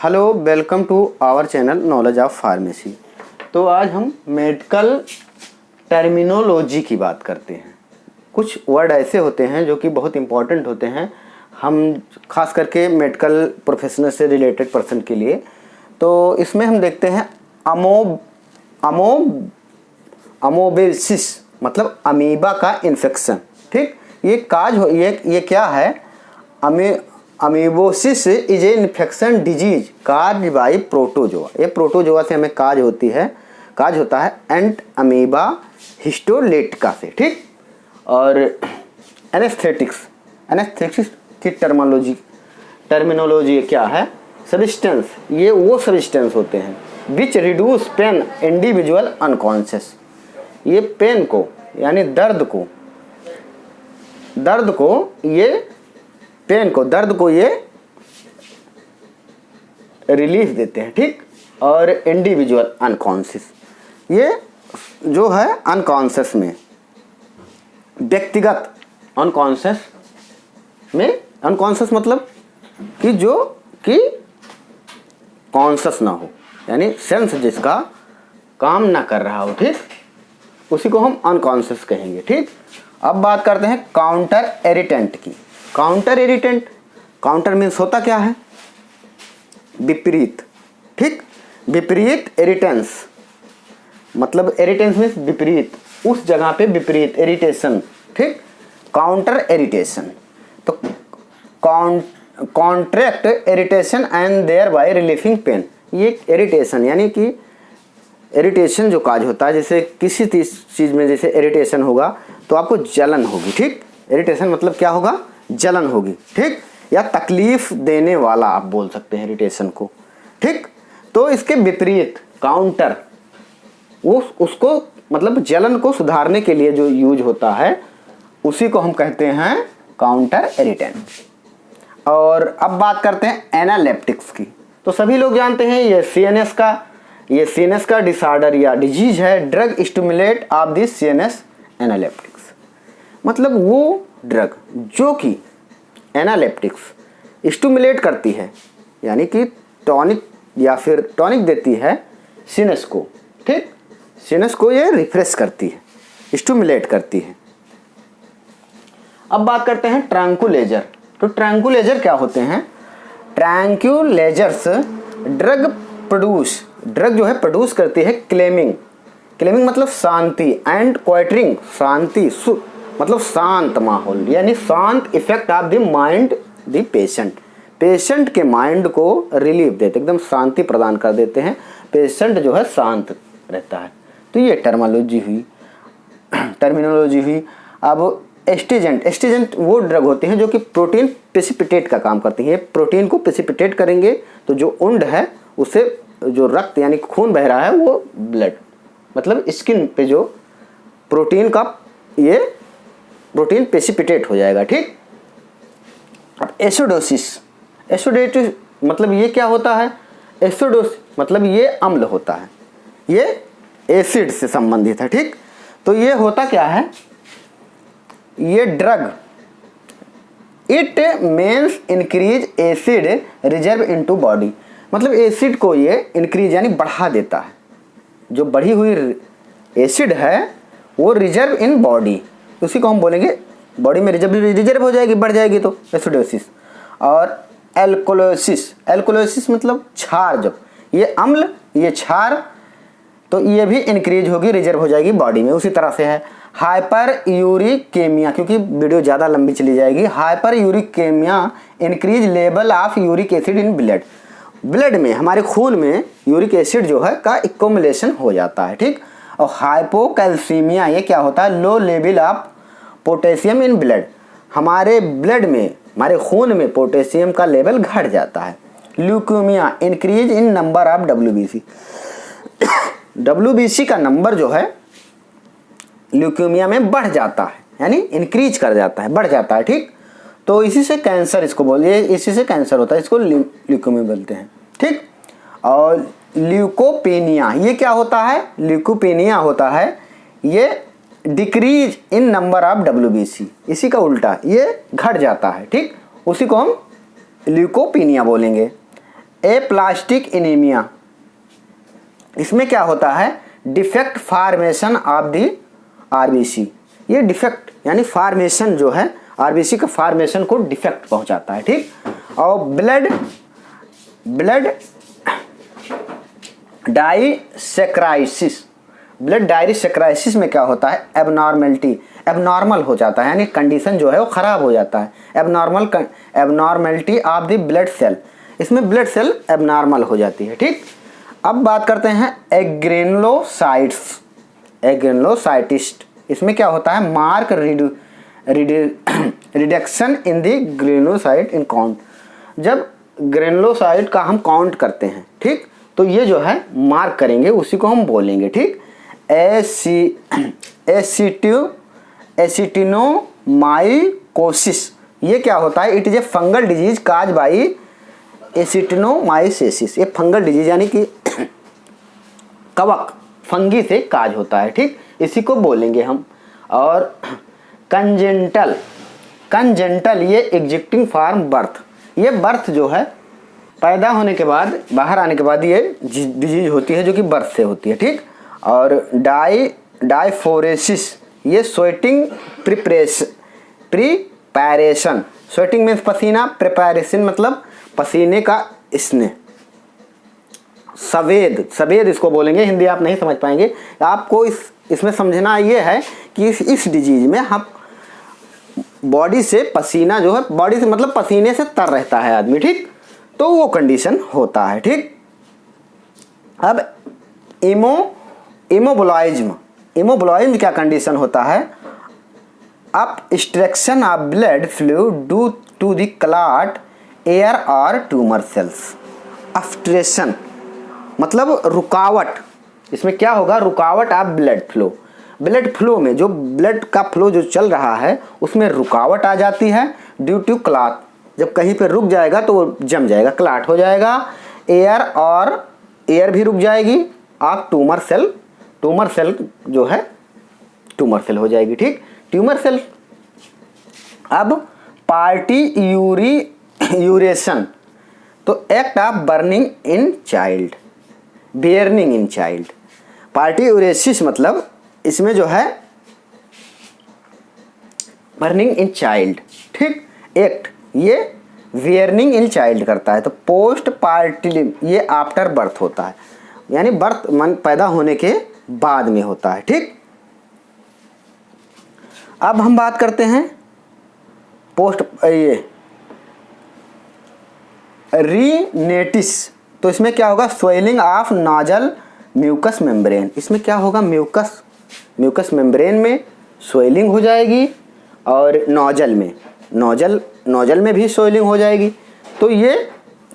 Hello, welcome to our channel knowledge of pharmacy. तो आज हम मेडिकल टर्मिनोलॉजी की बात करते हैं। कुछ वर्ड ऐसे होते हैं जो कि बहुत इम्पॉर्टेंट होते हैं, हम खास करके मेडिकल प्रोफेशनल से रिलेटेड पर्सन के लिए। तो इसमें हम देखते हैं अमोबेसिस, मतलब अमीबा का इन्फेक्शन। ठीक, ये काज हो, ये क्या है? अमीबोसिस is a infection disease cause by protozoa. ये प्रोटोजोआ से हमें काज होता है एंट अमीबा हिस्टोलेटिका से। ठीक, और एनेस्थेटिक्स की टर्मिनोलॉजी क्या है? सब्सटेंस, ये वो सब्सटेंस होते हैं which reduce pain individual unconscious. ये पेन को यानी दर्द को ये रिलीफ देते हैं। ठीक, और इंडिविजुअल अनकॉन्शियस, ये जो है अनकॉन्शियस में, व्यक्तिगत अनकॉन्शियस मतलब कि जो कि कॉन्शियस ना हो, यानी सेंस जिसका काम ना कर रहा हो। ठीक, उसी को हम अनकॉन्शियस कहेंगे। ठीक, अब बात करते हैं काउंटर इरिटेंट की। काउंटर मीन्स होता क्या है? विपरीत। ठीक, विपरीत इरिटेंस, मतलब इरिटेंस मीन्स विपरीत, उस जगह पे विपरीत इरिटेशन। ठीक, काउंटर इरिटेशन। तो contract irritation and thereby relieving pain. ये इरिटेशन यानी कि इरिटेशन जो काज होता है, जैसे किसी चीज़ में जैसे इरिटेशन होगा तो आपको जलन होगी। ठीक, इरिटेशन मतलब क्या होगा? जलन होगी। ठीक, या तकलीफ देने वाला आप बोल सकते हैं इरिटेशन को। ठीक, तो इसके विपरीत काउंटर, उसको मतलब जलन को सुधारने के लिए जो यूज होता है उसी को हम कहते हैं काउंटर इरिटेंट। और अब बात करते हैं एनालेप्टिक्स की। तो सभी लोग जानते हैं ये सीएनएस का डिसऑर्डर या डिजीज है। Drug stimulate of this CNS analeptics, मतलब वो ड्रग जो कि एनालेप्टिक्स स्टिमुलेट करती है, यानी कि टॉनिक देती है सीनस को। ठीक, सीनस को ये रिफ्रेश करती है, स्टिमुलेट करती है। अब बात करते हैं ट्रैंक्विलाइजर। तो ट्रैंक्विलाइजर क्या होते हैं? ट्रैंक्विलाइजर्स ड्रग जो है प्रोड्यूस करती है क्लेमिंग मतलब शांति, एंड क्वाइटरिंग शांति, मतलब शांत माहौल, यानी शांत effect of the mind the patient के माइंड को रिलीफ देते, एकदम शांति प्रदान कर देते हैं। पेशेंट जो है शांत रहता है। तो ये टर्मिनोलॉजी हुई। अब एस्टिजेंट वो ड्रग होते हैं जो कि प्रोटीन प्रेसिपिटेट का काम करती है। प्रोटीन को प्रेसिपिटेट करेंगे तो जो उंड है उसे, जो रक्त यानी खून बह रहा है, वो ब्लड मतलब स्किन पे जो प्रोटीन प्रेसिपिटेट हो जाएगा। ठीक, अब एसिडोसिस मतलब ये क्या होता है? एसिडोसिस मतलब ये अम्ल होता है, ये एसिड से संबंधित है। ठीक, तो ये होता क्या है? ये drug it means increase acid reserve into body, मतलब एसिड को ये इंक्रीज यानी बढ़ा देता है। जो बढ़ी हुई एसिड है वो रिजर्व इन बॉडी, उसी को हम बोलेंगे बॉडी में रिजर्व हो जाएगी, बढ़ जाएगी, तो एसिडोसिस। और एल्कोलोसिस मतलब क्षार, जब ये अम्ल ये क्षार, तो ये भी इंक्रीज होगी, रिजर्व हो जाएगी बॉडी में। उसी तरह से है हाइपर यूरिकेमिया, क्योंकि वीडियो ज़्यादा लंबी चली जाएगी। Hyperuricaemia increase level of uric acid in blood में, हमारे खून में यूरिक एसिड जो है का एक्युमुलेशन हो जाता है। ठीक, और हाइपोकैल्सीमिया ये क्या होता है? Low level of potassium in blood, हमारे ब्लड में, हमारे खून में पोटेशियम का लेवल घट जाता है। Leukaemia increase in number of WBC का नंबर जो है ल्यूकेमिया में बढ़ जाता है, यानी इंक्रीज कर जाता है, बढ़ जाता है। ठीक, तो इसी से कैंसर, इसको बोलिए, इसी से कैंसर होता है, इसको ल्यूकेमिया बोलते हैं। ठीक, और ल्यूकोपेनिया ये क्या होता है? ल्यूकोपेनिया होता है ये decrease in number of WBC, इसी का उल्टा, ये घट जाता है। ठीक, उसी को हम ल्यूकोपेनिया बोलेंगे। एप्लास्टिक एनीमिया, इसमें क्या होता है, defect formation of the RBC. ये डिफेक्ट यानी फार्मेशन जो है आरबीसी का फार्मेशन को डिफेक्ट पहुंचाता है, ठीक। और ब्लड डाइसेक्राइसिस, ब्लड डाइसेक्राइसिस में क्या होता है, एबनॉर्मल हो जाता है, यानी कंडीशन जो है वो खराब हो जाता है, abnormality of the blood cell, इसमें ब्लड सेल एबनॉर्मल हो जाती है, ठीक। अब बात करते हैं एग्रेनुलोसाइटिस्ट, इसमें क्या होता है, mark reduction in the granulocyte in count, जब ग्रेनुलोसाइट का हम काउंट करते हैं, ठीक, तो ये जो है मार्क करेंगे, उसी को हम बोलेंगे, ठीक। एसिटिनोमाइकोसिस, ये क्या होता है, it is a fungal disease cause by actinomycosis, ये फंगल डिजीज यानी कि कवक फंगी से काज होता है, ठीक, इसी को बोलेंगे हम। और कंजेंटल ये एग्जिस्टिंग फॉर्म बर्थ, ये बर्थ जो है पैदा होने के बाद, बाहर आने के बाद ये डिजीज होती है जो कि बर्थ से होती है, ठीक। और डाइफोरेसिस, ये स्वेटिंग प्रिपैरेशन, स्वेटिंग मीन्स पसीना, प्रिपैरेशन मतलब पसीने का स्नेह, सवेद इसको बोलेंगे, हिंदी आप नहीं समझ पाएंगे। आपको इसमें समझना ये है कि इस डिजीज में हम बॉडी से पसीना जो है, बॉडी से मतलब पसीने से तर रहता है आदमी, ठीक, तो वो कंडीशन होता है, ठीक। अब इमोबोलाइज्म क्या कंडीशन होता है, obstruction of blood flow due to the clot air और ट्यूमर सेल्स। ऑब्स्ट्रेशन मतलब रुकावट, इसमें क्या होगा, रुकावट ऑफ ब्लड फ्लो में जो ब्लड का फ्लो जो चल रहा है उसमें रुकावट आ जाती है ड्यू टू क्लॉट, जब कहीं पे रुक जाएगा तो वो जम जाएगा, क्लॉट हो जाएगा, एयर भी रुक जाएगी, और ट्यूमर सेल जो है ट्यूमर सेल हो जाएगी, ठीक, ट्यूमर सेल। अब पार्टियूरेशन तो act of bearing in child, parturition मतलब इसमें जो है बर्निंग इन चाइल्ड, ठीक, एक्ट ये वियर्निंग इन चाइल्ड करता है। तो पोस्ट पार्टिलिम ये आफ्टर बर्थ होता है, यानी बर्थ मन पैदा होने के बाद में होता है, ठीक। अब हम बात करते हैं रीनेटिस, तो इसमें क्या होगा, swelling of nasal mucous membrane, इसमें क्या होगा, म्यूकस मेम्ब्रेन में स्वेलिंग हो जाएगी, और नोजल में भी स्वेलिंग हो जाएगी, तो ये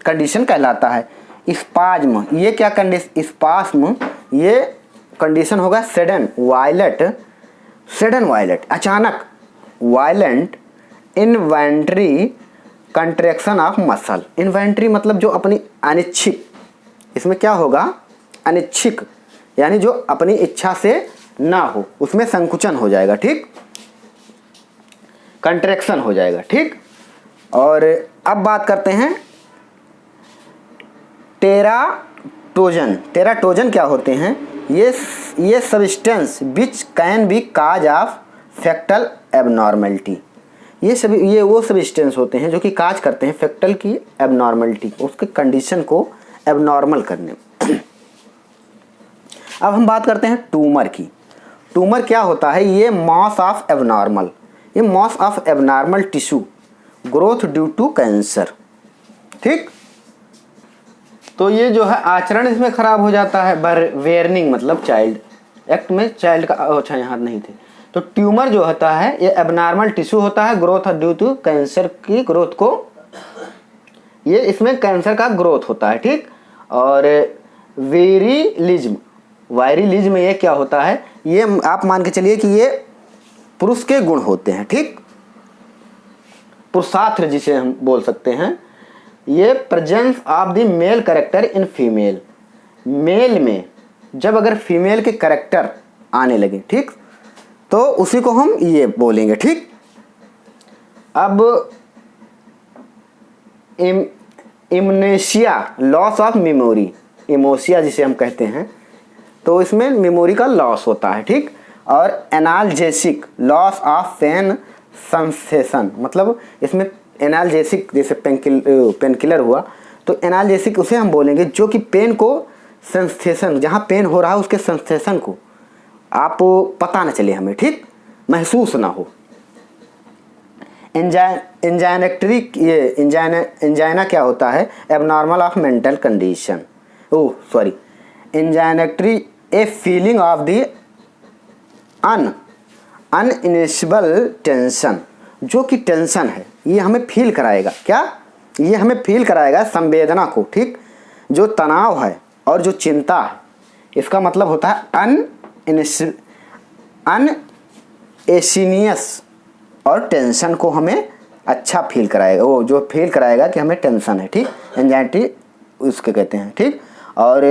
कंडीशन कहलाता है। स्पाज्म ये क्या कंडीशन, स्पाज्म ये कंडीशन होगा सडन वायलेट अचानक, violent inventory contraction of muscle, inventory मतलब जो अपनी अनिच्छिक, इसमें क्या होगा, अनिच्छिक यानी जो अपनी इच्छा से ना हो उसमें संकुचन हो जाएगा, ठीक, कंट्रैक्शन हो जाएगा, ठीक। और अब बात करते हैं टेराटोजन क्या होते हैं, ये substance which can be cause of foetal abnormality, ये वो सब्सटेंस होते हैं जो कि काज करते हैं फेक्टल की एबनॉर्मलिटी, उसके कंडीशन को एबनॉर्मल करने में। अब हम बात करते हैं ट्यूमर की। ट्यूमर क्या होता है, ये mass of abnormal tissue growth due to cancer, ठीक। तो ये जो है आचरण इसमें खराब हो जाता है, वेयरनिंग मतलब चाइल्ड एक्ट में चाइल्ड का, अच्छा यहाँ नहीं थे, तो ट्यूमर जो होता है ये एबनॉर्मल टिश्यू होता है, ग्रोथ ड्यू टू कैंसर की ग्रोथ को, ये इसमें कैंसर का ग्रोथ होता है, ठीक। और वायरिलिज्म ये क्या होता है, ये आप मान के चलिए कि ये पुरुष के गुण होते हैं, ठीक, पुरुषार्थ जिसे हम बोल सकते हैं, ये presence of the male character in female, male में जब अगर फीमेल के कैरेक्टर आने लगे, ठीक, तो उसी को हम ये बोलेंगे, ठीक। अब इम्नेशिया, लॉस ऑफ मेमोरी, इमोशिया जिसे हम कहते हैं, तो इसमें मेमोरी का लॉस होता है, ठीक। और analgesic, loss of pain sensation, मतलब इसमें एनाल्जेसिक जैसे पेन किलर हुआ, तो एनाल्जेसिक उसे हम बोलेंगे जो कि पेन को सेंसेशन, जहाँ पेन हो रहा है उसके सेंसेशन को आप पता न चले हमें, ठीक, महसूस ना हो। एंजाइनेक्ट्रिक, ये एंजाइना क्या होता है? Abnormal of mental condition, oh sorry, एंजाइनेक्ट्री ए फीलिंग ऑफ द अनइनिशिएबल टेंशन, जो कि टेंशन है ये हमें फील कराएगा, क्या ये हमें फील कराएगा संवेदना को, ठीक। जो तनाव है और जो चिंता है, इसका मतलब होता है अनएसिनियस, और टेंशन को हमें अच्छा फील कराएगा, वो जो फील कराएगा कि हमें टेंशन है, ठीक। एंजाइटी उसके कहते हैं, ठीक। और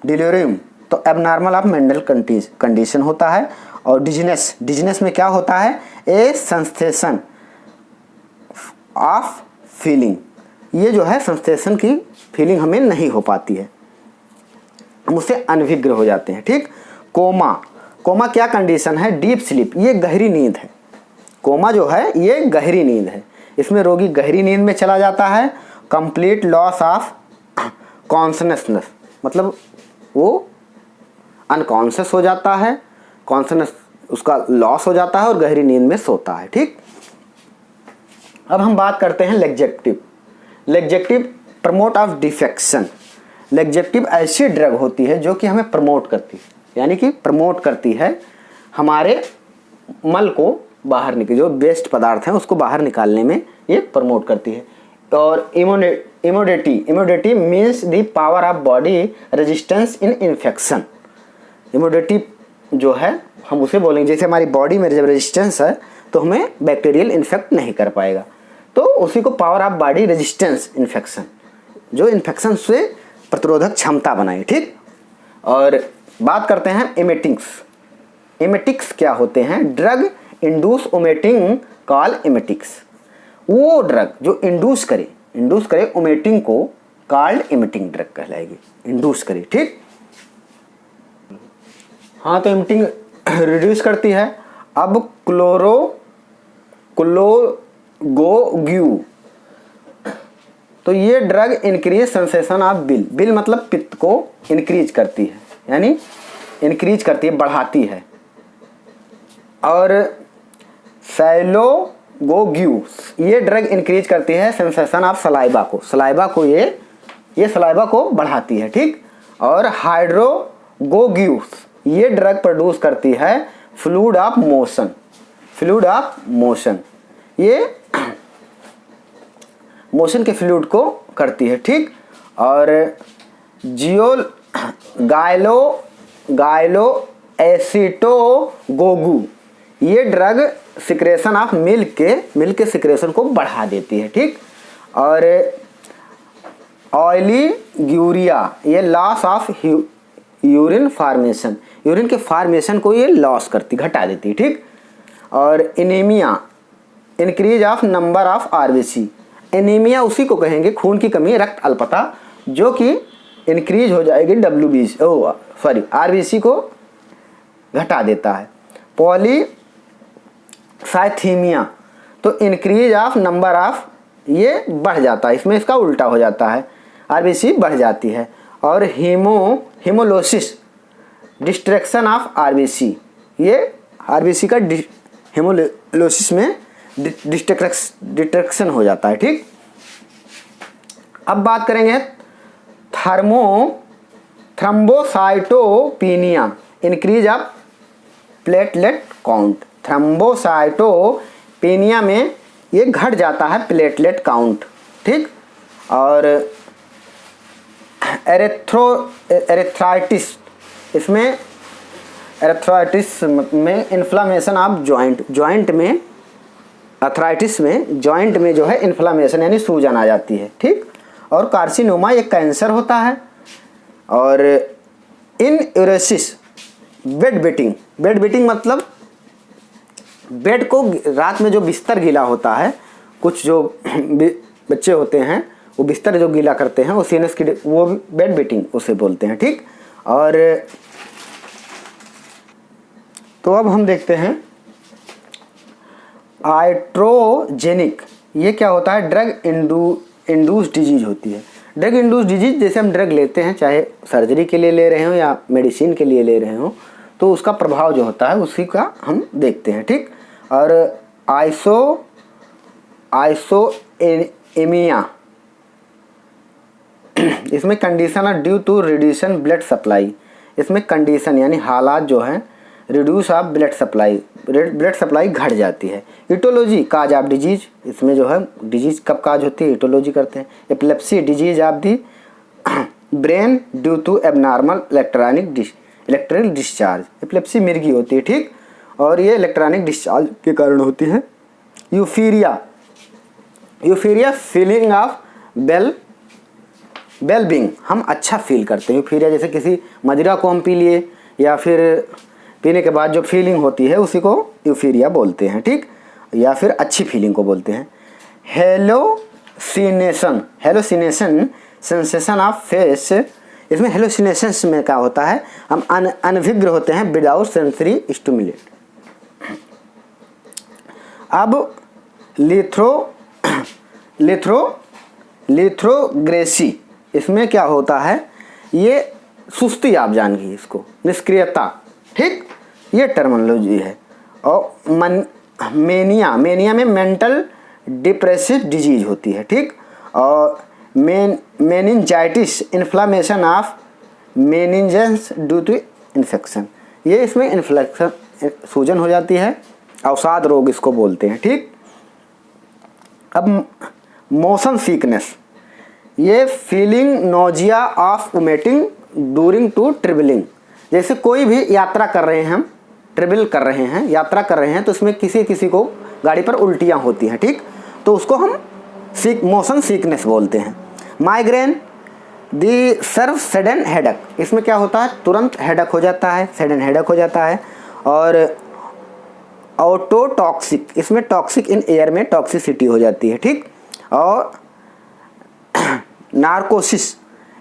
डिलेरियम तो एबनॉर्मल ऑफ मेंटल कंडीशन होता है। और डिजनेस में क्या होता है? ए सेंसेशन ऑफ फीलिंग, ये जो है सेंसेशन की फीलिंग हमें नहीं हो पाती है, हम उससे अनभिज्ञ हो जाते हैं, ठीक। कोमा क्या कंडीशन है? डीप स्लीप, ये गहरी नींद है। कोमा जो है ये गहरी नींद है, इसमें रोगी गहरी नींद में चला जाता है। कंप्लीट लॉस ऑफ कॉन्शसनेस, मतलब वो अनकॉन्शियस हो जाता है, कॉन्शसनेस उसका लॉस हो जाता है और गहरी नींद में सोता है, ठीक। अब हम बात करते हैं लेग्जेक्टिव प्रमोट ऑफ डिफेक्शन। लेग्जेक्टिव ऐसी ड्रग होती है जो कि हमें प्रमोट करती है, यानी कि प्रमोट करती है हमारे मल को बाहर निकल, जो वेस्ट पदार्थ हैं उसको बाहर निकालने में ये प्रमोट करती है। और immunity means the power of body resistance in infection. Immunity जो है हम उसे बोलेंगे, जैसे हमारी बॉडी में जब रेजिस्टेंस है तो हमें बैक्टीरियल इन्फेक्ट नहीं कर पाएगा, तो उसी को power of body resistance infection, जो इन्फेक्शन से प्रतिरोधक क्षमता बनाए, ठीक। और बात करते हैं एमेटिक्स क्या होते हैं? Drug induce vomiting call emetics, वो ड्रग जो इंड्यूस करे ओमेटिंग को कॉल्ड एमेटिंग ड्रग कहलाएगी, इंड्यूस करे, ठीक। हाँ, तो एमेटिंग रिड्यूस करती है। अब क्लोरोगोग्यू, तो ये drug increase sensation of bill मतलब पित्त को इंक्रीज करती है, यानी इंक्रीज करती है, बढ़ाती है। और सैलोगोग्यू, ये ड्रग इंक्रीज करती है सेंसेशन ऑफ सलाइवा को ये सलाइवा को बढ़ाती है, ठीक। और हाइड्रोगोग्यू, ये ड्रग प्रोड्यूस करती है फ्लूइड ऑफ मोशन, ये मोशन के फ्लूइड को करती है, ठीक। और गायलो एसिटोगोगू, ये ड्रग सिक्रेशन ऑफ मिल्क के सिक्रेशन को बढ़ा देती है, ठीक। और ऑयली यूरिया, ये लॉस ऑफ यूरिन के फार्मेशन को ये लॉस करती, घटा देती है, ठीक। और anaemia, increase of number of RBC, anaemia उसी को कहेंगे, खून की कमी, रक्त अल्पता, जो कि इंक्रीज हो जाएगी आरबीसी को घटा देता है। पॉलीसाइथीमिया, तो इंक्रीज ऑफ नंबर ऑफ, ये बढ़ जाता है, इसमें इसका उल्टा हो जाता है, आरबीसी बढ़ जाती है। और हीमोलोसिस, डिस्ट्रैक्शन ऑफ आरबीसी, ये आरबीसी का हीमोलोसिस में डिस्ट्रैक्शन हो जाता है, ठीक। अब बात करेंगे thrombocytopenia, increase of platelet count. Thrombocytopenia में ये घट जाता है प्लेटलेट काउंट, ठीक। और एरेथ्राइटिस, इसमें एरेथ्राइटिस में इन्फ्लामेशन ऑफ जॉइंट में, अर्थराइटिस में जॉइंट में जो है इन्फ्लामेशन यानी सूजन आ जाती है, ठीक। और कार्सिनोमा, ये कैंसर होता है। और इनयूरेसिस, बेड बेटिंग मतलब बेड को रात में जो बिस्तर गीला होता है कुछ जो बच्चे होते हैं वो बिस्तर जो गीला करते हैं वो सीनस की वो बेड बेटिंग उसे बोलते हैं, ठीक। और तो अब हम देखते हैं आइट्रोजेनिक, ये क्या होता है, ड्रग इंड्यूस्ड डिजीज होती है। ड्रग इंड्यूस्ड डिजीज, जैसे हम ड्रग लेते हैं चाहे सर्जरी के लिए ले रहे हो या मेडिसिन के लिए ले रहे हो, तो उसका प्रभाव जो होता है उसी का हम देखते हैं, ठीक। और आइसोएमिया, इसमें कंडीशन है due to reduction blood supply. इसमें कंडीशन यानी हालात जो है रिड्यूस ऑफ ब्लड सप्लाई घट जाती है। इटोलॉजी काज ऑफ डिजीज, इसमें जो है डिजीज कब काज होती है, इटोलॉजी करते हैं। Epilepsy disease of the brain due to abnormal electrical discharge, epilepsy मिर्गी होती है, ठीक। और ये इलेक्ट्रॉनिक डिस्चार्ज के कारण होती है। यूफीरिया फीलिंग ऑफ वेलबींग, हम अच्छा फील करते हैं। यूफीरिया जैसे किसी मदिरा को हम पी लिए या फिर पीने के बाद जो फीलिंग होती है उसी को यूफीरिया बोलते हैं, ठीक। या फिर अच्छी फीलिंग को बोलते हैं। हेलोसिनेशन सेंसेशन ऑफ फेस, इसमें हेलोसिनेशंस में क्या होता है, हम अनभिज्ञ होते हैं विदाउट सेंसरी स्टिमुलेट। अब लिथ्रोग्रेसी, इसमें क्या होता है, ये सुस्ती, आप जान गई इसको, निष्क्रियता, ठीक, ये टर्मिनोलॉजी है। और मेनिया में मेंटल डिप्रेसिव डिजीज होती है, ठीक। और meningitis, inflammation of meninges due to infection, ये इसमें इन्फ्लेक्शन सूजन हो जाती है, अवसाद रोग इसको बोलते हैं, ठीक। अब मोशन सिकनेस, ये feeling nausea of vomiting during to travelling, जैसे कोई भी यात्रा कर रहे हैं, हम ट्रेवल कर रहे हैं, यात्रा कर रहे हैं, तो उसमें किसी को गाड़ी पर उल्टियाँ होती हैं, ठीक, तो उसको हम मोशन सिकनेस बोलते हैं। माइग्रेन दी सर्व सडन हेडक, इसमें क्या होता है, तुरंत हेडक हो जाता है, सडन हेडक हो जाता है। और ऑटोटॉक्सिक, इसमें टॉक्सिक इन एयर में टॉक्सिसिटी हो जाती है, ठीक। और narcosis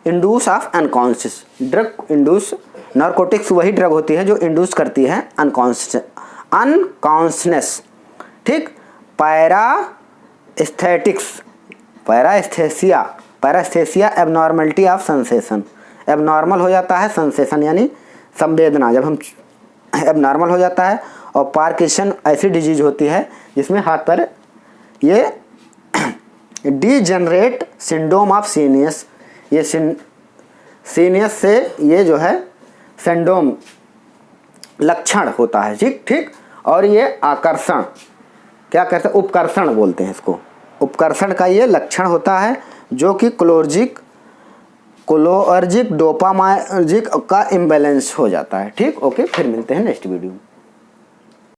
induce of unconscious, drug induce, narcotics वही ड्रग होती है जो इंड्यूस करती है अनकॉन्शनेस, ठीक। पैरास्थेसिया एबनॉर्मलिटी ऑफ सेंसेशन, एबनॉर्मल हो जाता है सेंसेशन यानी संवेदना, जब हम एबनॉर्मल हो जाता है। और पार्किंसन ऐसी डिजीज होती है जिसमें हाथ पर ये डीजनरेट सिंड्रोम ऑफ सीनियस, ये सीनियस से ये जो है सिंड्रोम लक्षण होता है, ठीक। और ये आकर्षण, क्या कहते हैं, उपकर्षण बोलते हैं इसको, उपकर्षण का ये लक्षण होता है जो कि क्लोर्जिक डोपामाइनर्जिक का इम्बैलेंस हो जाता है, ठीक। ओके, फिर मिलते हैं नेक्स्ट वीडियो में।